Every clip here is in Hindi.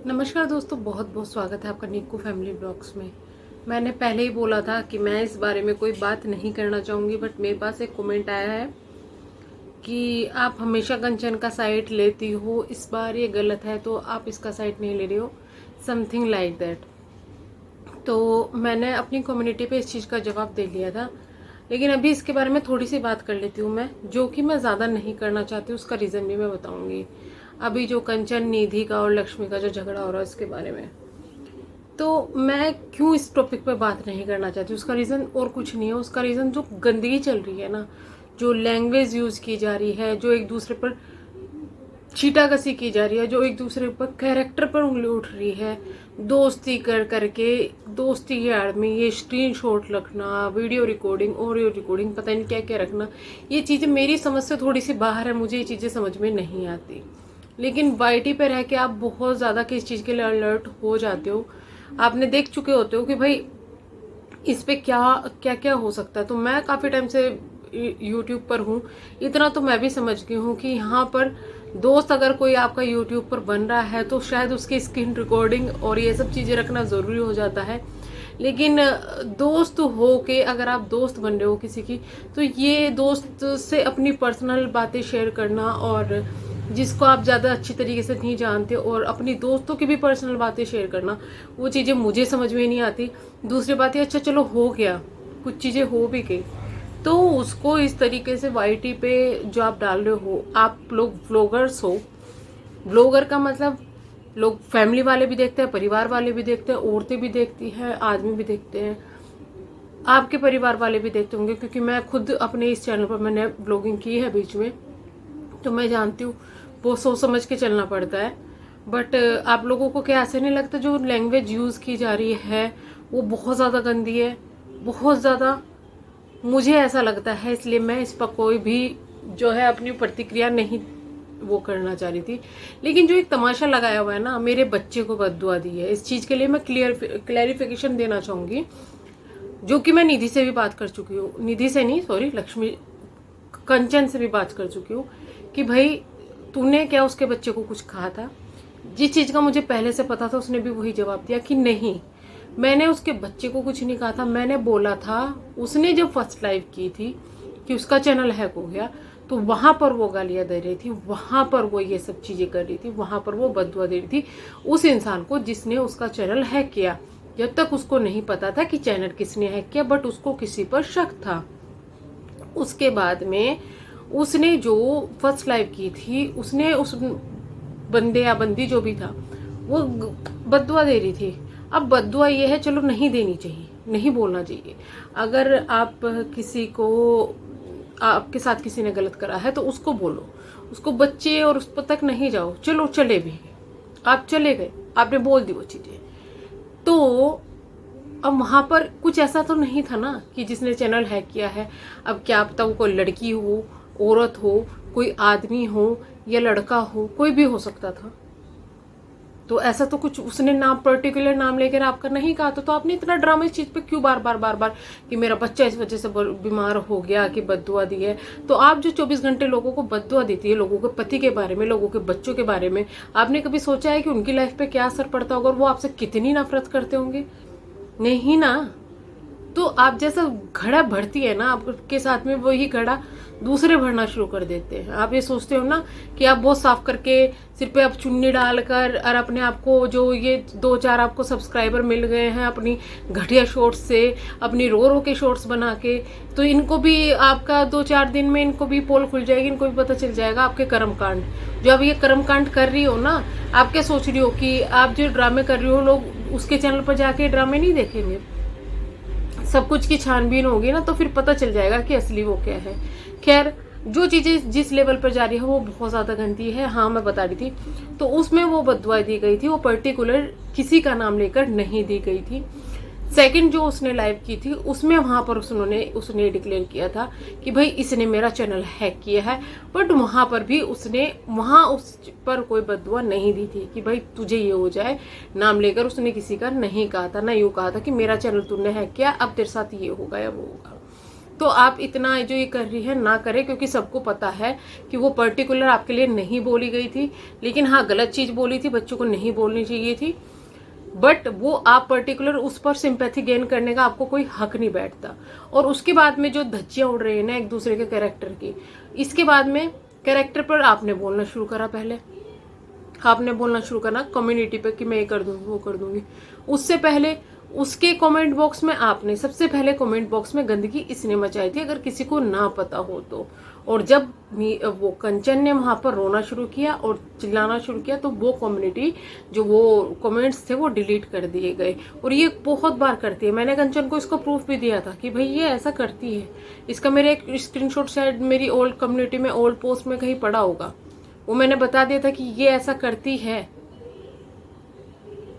नमस्कार दोस्तों, बहुत बहुत स्वागत है आपका निक्कू फैमिली ब्लॉग्स में। मैंने पहले ही बोला था कि मैं इस बारे में कोई बात नहीं करना चाहूँगी, बट मेरे पास एक कमेंट आया है कि आप हमेशा कंचन का साइड लेती हो, इस बार ये गलत है तो आप इसका साइड नहीं ले रही हो, समथिंग लाइक दैट। तो मैंने अपनी कम्युनिटी पे इस चीज़ का जवाब दे लिया था, लेकिन अभी इसके बारे में थोड़ी सी बात कर लेती हूँ मैं, जो कि मैं ज़्यादा नहीं करना चाहती, उसका रीज़न भी मैं बताऊँगी। अभी जो कंचन, निधि का और लक्ष्मी का जो झगड़ा हो रहा है उसके बारे में, तो मैं क्यों इस टॉपिक पे बात नहीं करना चाहती, उसका रीज़न और कुछ नहीं है। उसका रीज़न जो गंदगी चल रही है ना, जो लैंग्वेज यूज़ की जा रही है, जो एक दूसरे पर छीटाकसी की जा रही है, जो एक दूसरे पर कैरेक्टर पर उंगली उठ रही है, दोस्ती कर करके, दोस्ती की आड़ में ये स्क्रीनशॉट रखना, वीडियो रिकॉर्डिंग, ऑडियो रिकॉर्डिंग, पता नहीं क्या क्या रखना, ये चीज़ें मेरी समझ से थोड़ी सी बाहर है, मुझे ये चीज़ें समझ में नहीं आती। लेकिन वाईटी पे रह के आप बहुत ज़्यादा किस चीज़ के लिए अलर्ट हो जाते हो, आपने देख चुके होते हो कि भाई इस पे क्या क्या क्या हो सकता है। तो मैं काफ़ी टाइम से यूट्यूब पर हूँ, इतना तो मैं भी समझ गई हूँ कि यहाँ पर दोस्त अगर कोई आपका यूट्यूब पर बन रहा है तो शायद उसकी स्क्रीन रिकॉर्डिंग और ये सब चीज़ें रखना ज़रूरी हो जाता है। लेकिन दोस्त हो के अगर आप दोस्त बन रहे हो किसी की, तो ये दोस्त से अपनी पर्सनल बातें शेयर करना, और जिसको आप ज़्यादा अच्छी तरीके से नहीं जानते, और अपनी दोस्तों की भी पर्सनल बातें शेयर करना, वो चीज़ें मुझे समझ में नहीं आती। दूसरी बात ये, अच्छा चलो हो गया, कुछ चीज़ें हो भी गई, तो उसको इस तरीके से वाईटी पे जो आप डाल रहे हो, आप लोग ब्लॉगर्स हो। ब्लॉगर का मतलब लोग फैमिली वाले भी देखते हैं, परिवार वाले भी देखते हैं, औरतें भी देखती हैं, आदमी भी देखते हैं, आपके परिवार वाले भी देखते होंगे, क्योंकि मैं खुद अपने इस चैनल पर मैंने ब्लॉगिंग की है बीच में, तो मैं जानती हूँ बहुत सोच समझ के चलना पड़ता है। बट आप लोगों को क्या ऐसे नहीं लगता जो लैंग्वेज यूज़ की जा रही है वो बहुत ज़्यादा गंदी है, बहुत ज़्यादा? मुझे ऐसा लगता है, इसलिए मैं इस पर कोई भी जो है अपनी प्रतिक्रिया नहीं वो करना चाह रही थी। लेकिन जो एक तमाशा लगाया हुआ है ना, मेरे बच्चे को बद्दुआ दी है, इस चीज़ के लिए मैं क्लैरिफिकेशन देना चाहूँगी, जो कि मैं निधि से भी बात कर चुकी हूँ, निधि से नहीं, सॉरी, लक्ष्मी, कंचन से भी बात कर चुकी हूँ कि भाई तूने क्या उसके बच्चे को कुछ कहा था? जिस चीज़ का मुझे पहले से पता था उसने भी वही जवाब दिया कि नहीं, मैंने उसके बच्चे को कुछ नहीं कहा था। मैंने बोला था, उसने जब फर्स्ट लाइव की थी कि उसका चैनल हैक हो गया, तो वहां पर वो गालियां दे रही थी, वहां पर वो ये सब चीजें कर रही थी, वहां पर वो बददुआ दे रही थी उस इंसान को जिसने उसका चैनल हैक किया। जब तक उसको नहीं पता था कि चैनल किसने हैक किया, बट उसको किसी पर शक था। उसके बाद में उसने जो फर्स्ट लाइव की थी, उसने उस बंदे या बंदी जो भी था वो बद्दुआ दे रही थी। अब बद्दुआ ये है, चलो नहीं देनी चाहिए, नहीं बोलना चाहिए। अगर आप किसी को, आपके साथ किसी ने गलत करा है तो उसको बोलो, उसको बच्चे और उस पर तक नहीं जाओ। चलो चले भी, आप चले गए, आपने बोल दी वो चीजें, तो अब वहां पर कुछ ऐसा तो नहीं था ना कि जिसने चैनल हैक किया है। अब क्या पता वो कोई लड़की हो, औरत हो, कोई आदमी हो या लड़का हो, कोई भी हो सकता था। तो ऐसा तो कुछ उसने नाम, पर्टिकुलर नाम लेकर आपका नहीं कहा था, तो आपने इतना ड्रामा इस चीज पे क्यों बार बार बार बार कि मेरा बच्चा इस वजह से बीमार हो गया, कि बद्दुआ दी है। तो आप जो 24 घंटे लोगों को बद्दुआ देती है, लोगों के पति के बारे में, लोगों के बच्चों के बारे में, आपने कभी सोचा है कि उनकी लाइफ पे क्या असर पड़ता होगा और वो आपसे कितनी नफरत करते होंगे? नहीं ना। तो आप जैसा घड़ा भरती है ना, आपके साथ में वही घड़ा दूसरे भरना शुरू कर देते हैं। आप ये सोचते हो ना कि आप बहुत साफ करके सिर पे आप चुन्नी डालकर और अपने आप को, जो ये 2-4 आपको सब्सक्राइबर मिल गए हैं अपनी घटिया शॉर्ट्स से, अपनी रो रो के शॉर्ट्स बना के, तो इनको भी आपका 2-4 दिन में इनको भी पोल खुल जाएगी, इनको भी पता चल जाएगा आपके कर्मकांड। जो अब ये कर्मकांड कर रही हो ना, आप क्या सोच रही हो कि आप जो ड्रामे कर रही हो, लोग उसके चैनल पर जाके ड्रामे नहीं देखेंगे? सब कुछ की छानबीन होगी ना, तो फिर पता चल जाएगा कि असली वो क्या है। खैर, जो चीजें जिस लेवल पर जा रही है वो बहुत ज्यादा गंदी है। हाँ, मैं बता रही थी, तो उसमें वो बद्दुआ दी गई थी, वो पर्टिकुलर किसी का नाम लेकर नहीं दी गई थी। सेकंड जो उसने लाइव की थी, उसमें वहां पर उसने डिक्लेयर किया था कि भाई इसने मेरा चैनल हैक किया है, बट वहां पर भी उसने उस पर कोई बद्दुआ नहीं दी थी कि भाई तुझे ये हो जाए, नाम लेकर उसने किसी का नहीं कहा था। ना यूं कहा था कि मेरा चैनल तूने हैक किया, अब तेरे साथ ये होगा या वो होगा। तो आप इतना जो ये कर रही है ना करें, क्योंकि सबको पता है कि वो पर्टिकुलर आपके लिए नहीं बोली गई थी। लेकिन हाँ, गलत चीज़ बोली थी, बच्चों को नहीं बोलनी चाहिए थी, बट वो आप पर्टिकुलर उस पर सिंपैथी गेन करने का आपको कोई हक नहीं बैठता। और उसके बाद में जो धज्जियां उड़ रही है ना एक दूसरे के कैरेक्टर की, इसके बाद में कैरेक्टर पर आपने बोलना शुरू करा। पहले आपने बोलना शुरू करना कम्युनिटी पे कि मैं ये कर दूंगी, वो कर दूंगी। उससे पहले उसके कमेंट बॉक्स में आपने सबसे पहले कमेंट बॉक्स में गंदगी इसने मचाई थी, अगर किसी को ना पता हो तो। और जब वो कंचन ने वहां पर रोना शुरू किया और चिल्लाना शुरू किया, तो वो कम्युनिटी जो वो कमेंट्स थे वो डिलीट कर दिए गए। और ये बहुत बार करती है, मैंने कंचन को इसको प्रूफ भी दिया था कि भाई ये ऐसा करती है। इसका मेरे एक स्क्रीनशॉट शायद मेरी ओल्ड कम्युनिटी में, ओल्ड पोस्ट में कहीं पड़ा होगा, वो मैंने बता दिया था कि ये ऐसा करती है।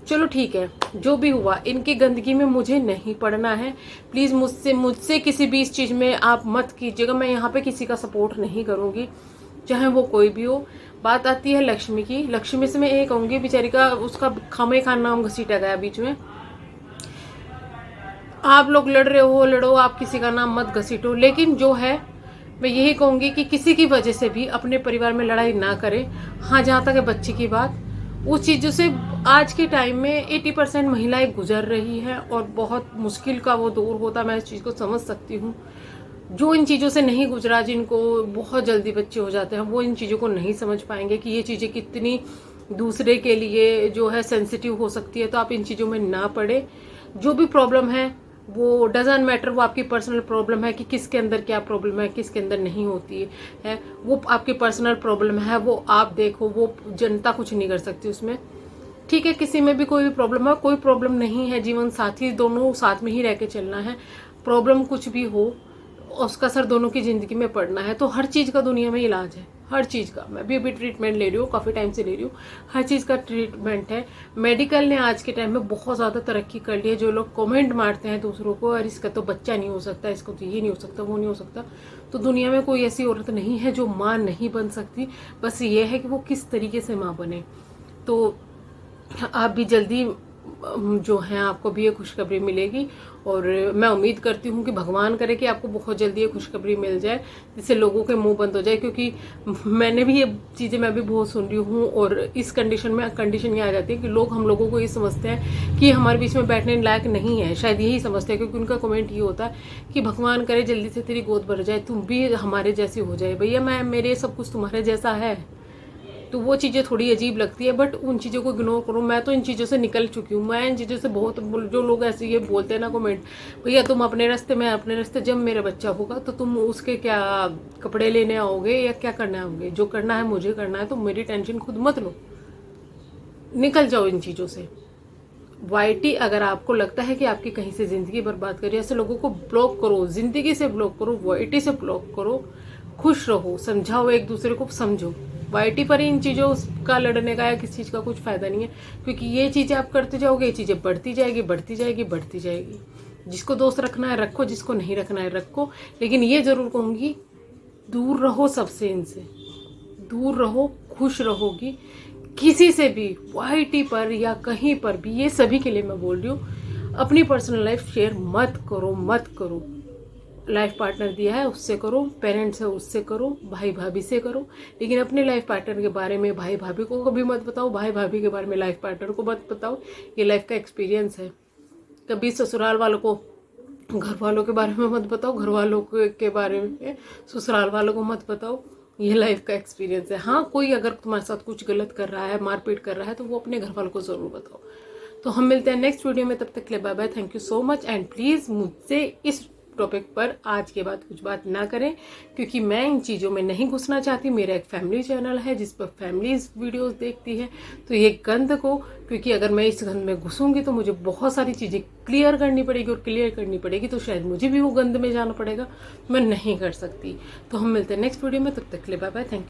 चलो ठीक है, जो भी हुआ, इनकी गंदगी में मुझे नहीं पड़ना है। प्लीज मुझसे किसी भी इस चीज में आप मत कीजिएगा। मैं यहाँ पे किसी का सपोर्ट नहीं करूंगी, चाहे वो कोई भी हो। बात आती है लक्ष्मी की। लक्ष्मी से मैं ये कहूंगी, बेचारी का उसका खामे खान नाम घसीटा गया बीच में। आप लोग लड़ रहे हो, लड़ो, आप किसी का नाम मत घसीटो। लेकिन जो है, मैं यही कहूंगी कि किसी की वजह से भी अपने परिवार में लड़ाई ना करें। हाँ, जहां तक है बच्चे की बात, उस चीजों से आज के टाइम में 80% महिलाएं गुजर रही हैं और बहुत मुश्किल का वो दौर होता है। मैं इस चीज को समझ सकती हूँ। जो इन चीजों से नहीं गुजरा, जिनको बहुत जल्दी बच्चे हो जाते हैं, वो इन चीजों को नहीं समझ पाएंगे कि ये चीजें कितनी दूसरे के लिए जो है सेंसिटिव हो सकती है। तो आप इन चीजों में ना पड़े। जो भी प्रॉब्लम है वो डजंट मैटर, वो आपकी पर्सनल प्रॉब्लम है कि किसके अंदर क्या प्रॉब्लम है, किसके अंदर नहीं होती है, वो आपकी पर्सनल प्रॉब्लम है, वो आप देखो, वो जनता कुछ नहीं कर सकती उसमें। ठीक है, किसी में भी कोई भी प्रॉब्लम है, कोई प्रॉब्लम नहीं है, जीवन साथी दोनों साथ में ही रह के चलना है। प्रॉब्लम कुछ भी हो, उसका असर दोनों की जिंदगी में पड़ना है। तो हर चीज का दुनिया में इलाज है, हर चीज का। मैं भी अभी ट्रीटमेंट ले रही हूँ, काफी टाइम से ले रही हूँ। हर चीज का ट्रीटमेंट है। मेडिकल ने आज के टाइम में बहुत ज्यादा तरक्की कर ली है। जो लोग कमेंट मारते हैं दूसरों को, और इसका तो बच्चा नहीं हो सकता, इसको तो ये नहीं हो सकता, वो नहीं हो सकता, तो दुनिया में कोई ऐसी औरत नहीं है जो माँ नहीं बन सकती। बस ये है कि वो किस तरीके से माँ बने। तो आप भी जल्दी जो है, आपको भी ये खुशखबरी मिलेगी। और मैं उम्मीद करती हूँ कि भगवान करे कि आपको बहुत जल्दी ये खुशखबरी मिल जाए, जिससे लोगों के मुंह बंद हो जाए। क्योंकि मैंने भी ये चीज़ें मैं भी बहुत सुन रही हूँ। और इस कंडीशन ये आ जाती है कि लोग हम लोगों को ये समझते हैं कि हमारे बीच में बैठने लायक नहीं है। शायद यही समझते हैं, क्योंकि उनका कमेंट ये होता है कि भगवान करे जल्दी से तेरी गोद भर जाए, तुम भी हमारे जैसी हो जाए। भैया, मेरे सब कुछ तुम्हारे जैसा है, तो वो चीज़ें थोड़ी अजीब लगती है। बट उन चीज़ों को इग्नोर करो। मैं तो इन चीज़ों से निकल चुकी हूँ। मैं इन चीज़ों से बहुत, जो लोग ऐसे ये बोलते हैं ना कमेंट, भैया तुम अपने रास्ते, मैं अपने रास्ते, जब मेरा बच्चा होगा तो तुम उसके क्या कपड़े लेने आओगे या क्या करने आओगे? जो करना है मुझे करना है, तो मेरी टेंशन खुद मत लो, निकल जाओ इन चीज़ों से। वाईटी, अगर आपको लगता है कि आपकी कहीं से जिंदगी बर्बाद करिए, ऐसे लोगों को ब्लॉक करो, जिंदगी से ब्लॉक करो, वाईटी से ब्लॉक करो। खुश रहो, समझाओ, एक दूसरे को समझो। वाईटी पर इन चीजों का लड़ने का या किसी चीज का कुछ फायदा नहीं है, क्योंकि ये चीजें आप करते जाओगे, ये चीजें बढ़ती जाएगी, बढ़ती जाएगी, बढ़ती जाएगी। जिसको दोस्त रखना है रखो, जिसको नहीं रखना है रखो। लेकिन ये जरूर कहूंगी, दूर रहो सबसे, इनसे दूर रहो, खुश रहोगी। किसी से भी वाईटी पर या कहीं पर भी, ये सभी के लिए मैं बोल रही हूँ, अपनी पर्सनल लाइफ शेयर मत करो, मत करो। लाइफ पार्टनर दिया है उससे करो, पेरेंट्स है उससे करो, भाई भाभी से करो। लेकिन अपने लाइफ पार्टनर के बारे में भाई भाभी को कभी मत बताओ, भाई भाभी के बारे में लाइफ पार्टनर को मत बताओ। ये लाइफ का एक्सपीरियंस है। कभी ससुराल वालों को घर वालों के बारे में मत बताओ, घर वालों के बारे में ससुराल वालों को मत बताओ। ये लाइफ का एक्सपीरियंस है। हाँ, कोई अगर तुम्हारे साथ कुछ गलत कर रहा है, मारपीट कर रहा है, तो वो अपने घर वालों को जरूर बताओ। तो हम मिलते हैं नेक्स्ट वीडियो में, तब तक के लिए bye bye. Thank you so much. And please मुझसे इस टॉपिक पर आज के बाद कुछ बात ना करें, क्योंकि मैं इन चीज़ों में नहीं घुसना चाहती। मेरा एक फैमिली चैनल है जिस पर फैमिलीज वीडियोस देखती है। तो ये गंद को, क्योंकि अगर मैं इस गंद में घुसूंगी तो मुझे बहुत सारी चीज़ें क्लियर करनी पड़ेगी, और क्लियर करनी पड़ेगी तो शायद मुझे भी वो गंद में जाना पड़ेगा। मैं नहीं कर सकती। तो हम मिलते हैं नेक्स्ट वीडियो में, तब तक के लिए बाय बाय। Thank you.